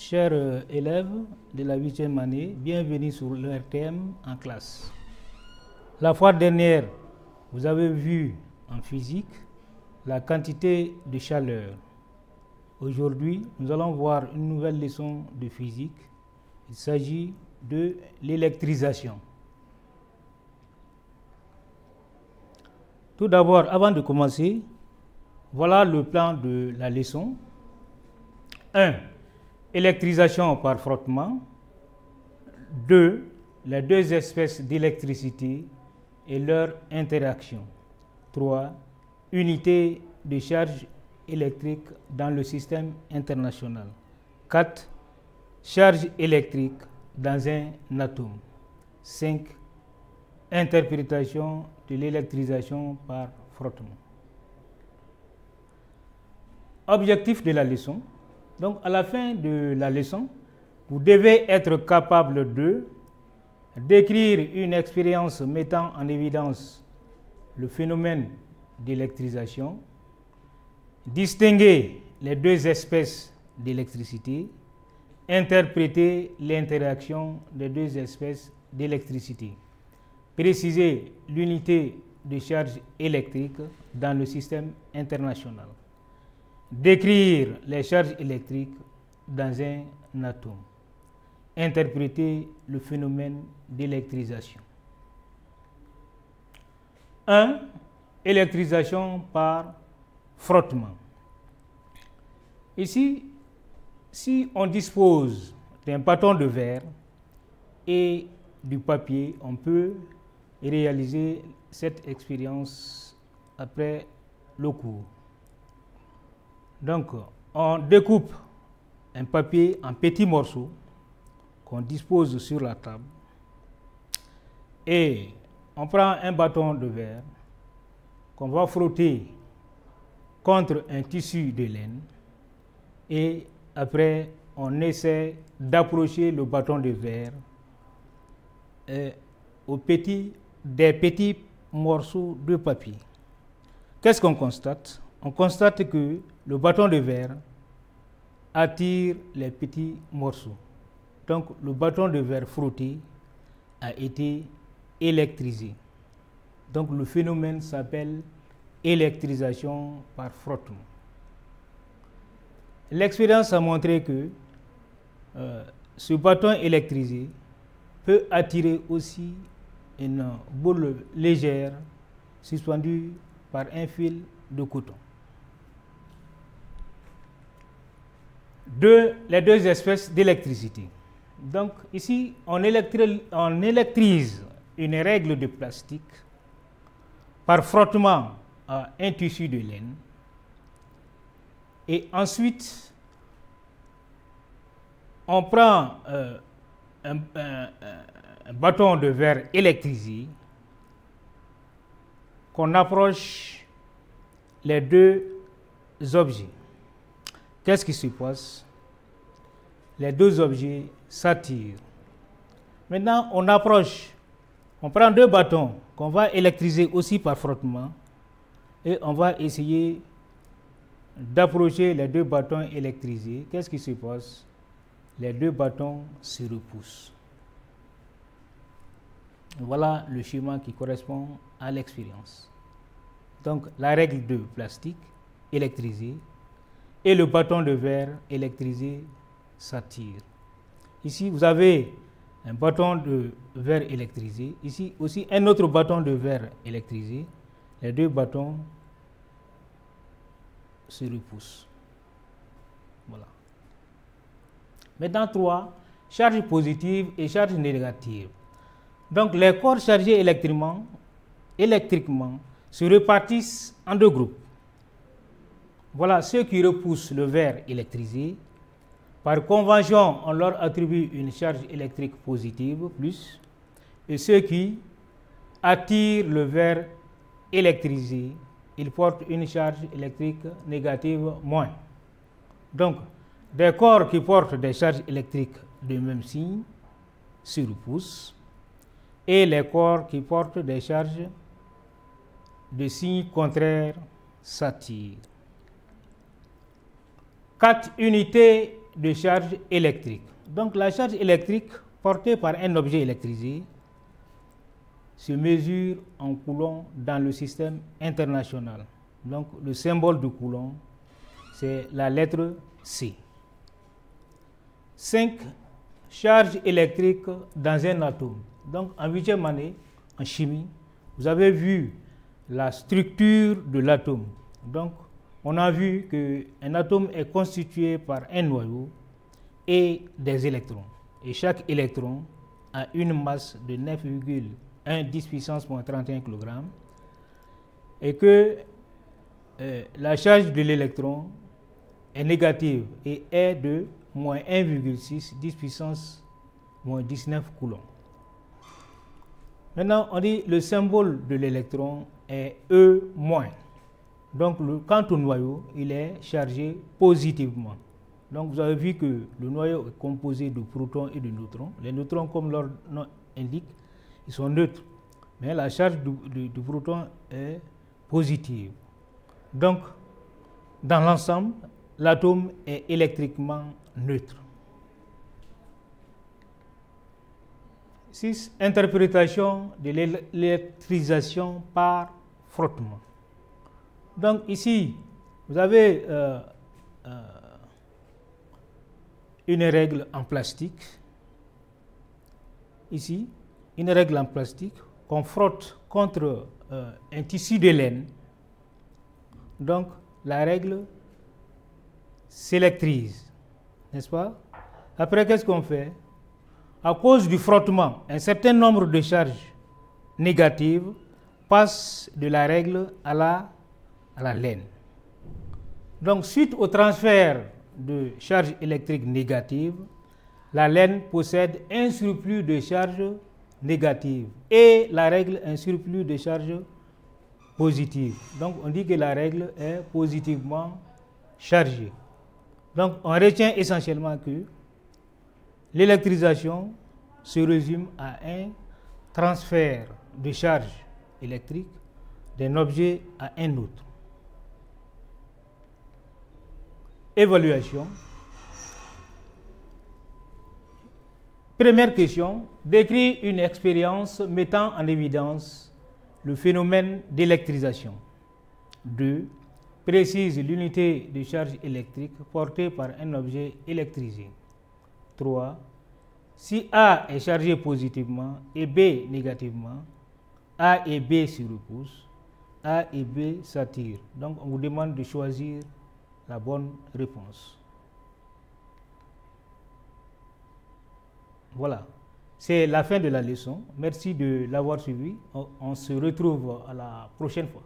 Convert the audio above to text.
Chers élèves de la 8e année, bienvenue sur l'ERTM en classe. La fois dernière, vous avez vu en physique la quantité de chaleur. Aujourd'hui, nous allons voir une nouvelle leçon de physique. Il s'agit de l'électrisation. Tout d'abord, avant de commencer, voilà le plan de la leçon. 1. Électrisation par frottement. 2. Les deux espèces d'électricité et leur interaction. 3. Unité de charge électrique dans le système international. 4. Charge électrique dans un atome. 5. Interprétation de l'électrisation par frottement. Objectif de la leçon. Donc, à la fin de la leçon, vous devez être capable de décrire une expérience mettant en évidence le phénomène d'électrisation, distinguer les deux espèces d'électricité, interpréter l'interaction des deux espèces d'électricité, préciser l'unité de charge électrique dans le système international, décrire les charges électriques dans un atome, interpréter le phénomène d'électrisation. 1. Électrisation par frottement. Ici, si on dispose d'un bâton de verre et du papier, on peut réaliser cette expérience après le cours. Donc, on découpe un papier en petits morceaux qu'on dispose sur la table et on prend un bâton de verre qu'on va frotter contre un tissu de laine et après on essaie d'approcher le bâton de verre des petits morceaux de papier. Qu'est-ce qu'on constate? On constate que le bâton de verre attire les petits morceaux. Donc, le bâton de verre frotté a été électrisé. Donc, le phénomène s'appelle électrisation par frottement. L'expérience a montré que ce bâton électrisé peut attirer aussi une boule légère suspendue par un fil de coton. Les deux espèces d'électricité. Donc ici, on électrise une règle de plastique par frottement à un tissu de laine et ensuite on prend un bâton de verre électrisé qu'on approche les deux objets. Qu'est-ce qui se passe? Les deux objets s'attirent. Maintenant, on approche, on prend deux bâtons qu'on va électriser aussi par frottement et on va essayer d'approcher les deux bâtons électrisés. Qu'est-ce qui se passe? Les deux bâtons se repoussent. Voilà le schéma qui correspond à l'expérience. Donc, la règle de plastique électrisée et le bâton de verre électrisé s'attire. Ici, vous avez un bâton de verre électrisé. Ici aussi, un autre bâton de verre électrisé. Les deux bâtons se repoussent. Voilà. Maintenant, 3. Charge positive et charge négative. Donc, les corps chargés électriquement se répartissent en deux groupes. Voilà ceux qui repoussent le verre électrisé. Par convention, on leur attribue une charge électrique positive, plus, et ceux qui attirent le verre électrisé, ils portent une charge électrique négative, moins. Donc, des corps qui portent des charges électriques de même signe se repoussent, et les corps qui portent des charges de signe contraire s'attirent. 4 unités de charge électrique. Donc la charge électrique portée par un objet électrisé se mesure en coulomb dans le système international. Donc le symbole de coulomb, c'est la lettre C. 5 charges électriques dans un atome. Donc en 8e année, en chimie, vous avez vu la structure de l'atome. Donc on a vu qu'un atome est constitué par un noyau et des électrons. Et chaque électron a une masse de 9,1 10 puissance moins 31 kg. Et que la charge de l'électron est négative et est de moins 1,6 10 puissance moins 19 coulomb. Maintenant, on dit le symbole de l'électron est E-. Donc, quant au noyau, il est chargé positivement. Donc, vous avez vu que le noyau est composé de protons et de neutrons. Les neutrons, comme leur nom indique, ils sont neutres. Mais la charge du proton est positive. Donc, dans l'ensemble, l'atome est électriquement neutre. 6. Interprétation de l'électrisation par frottement. Donc ici, vous avez une règle en plastique. Ici, une règle en plastique qu'on frotte contre un tissu de laine. Donc, la règle s'électrise, n'est-ce pas? Après, qu'est-ce qu'on fait? À cause du frottement, un certain nombre de charges négatives passent de la règle à la laine. Donc, suite au transfert de charges électriques négatives, la laine possède un surplus de charges négatives et la règle un surplus de charges positives. Donc, on dit que la règle est positivement chargée. Donc, on retient essentiellement que l'électrisation se résume à un transfert de charge électrique d'un objet à un autre. Évaluation. Première question, décrit une expérience mettant en évidence le phénomène d'électrisation. 2. Précise l'unité de charge électrique portée par un objet électrisé. 3. Si A est chargé positivement et B négativement, A et B se repoussent, A et B s'attirent. Donc on vous demande de choisir la bonne réponse. Voilà, c'est la fin de la leçon. Merci de l'avoir suivi. On se retrouve à la prochaine fois.